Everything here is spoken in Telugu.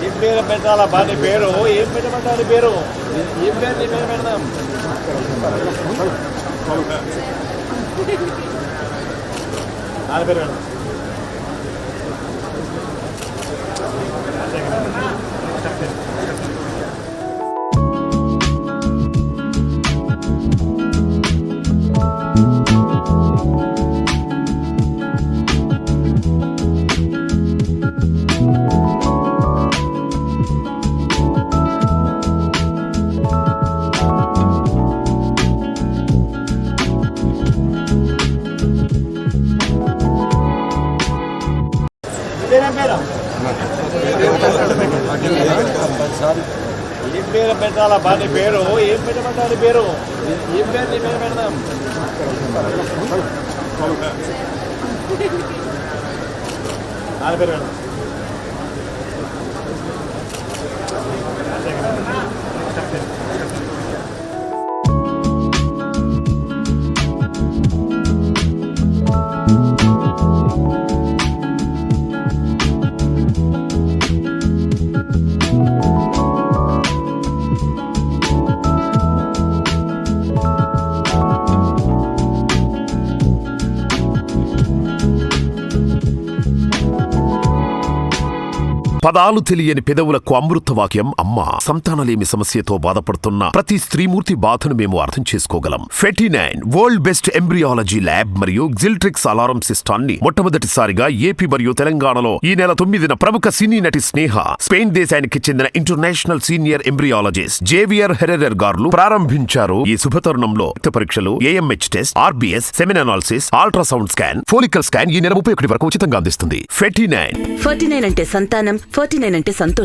ఏం పేరు పెట్టాలా బాని పేరు ఏం పెట్టమంటారు పేరు ఏం పేరు నీ పేరు పెడదాం పేరు పెడదాం ఏం పేరు పెట్టాలా బాని పేరు ఏం పెట్టమంటారు పేరు ఏం పేరు నీ పేరు పెడదాం పేరు పెడదాం పదాలు తెలియని పెదవులకు అమృతవాక్యం అమ్మ. సంతానలేమి సమస్యతో బాధపడుతున్న ప్రతి స్త్రీమూర్తి బాధను మేము అర్థం చేసుకోగలం. ఫెటినైన్ వరల్డ్ బెస్ట్ ఎంబ్రియాలజీ ల్యాబ్ మరియు జిల్ట్రిక్స్ అలారం సిస్టాన్ని మొట్టమొదటిసారిగా ఏపీ మరియు తెలంగాణలో ఈ నెల 9న ప్రముఖ సినీ నటి స్నేహ, స్పెయిన్ దేశానికి చెందిన international senior embryologist Javier Herrera గారు ప్రారంభించారు. ఈ శుభతరుణంలో రక్త పరీక్షలు, AMH test, RBS, semen analysis, ultrasound scan, follicle scan ఈ నెల 31 వరకు ఉచితంగా అందిస్తుంది. ఫెటినైన్ అంటే సంతానం, 49 అంటే సంతోషం.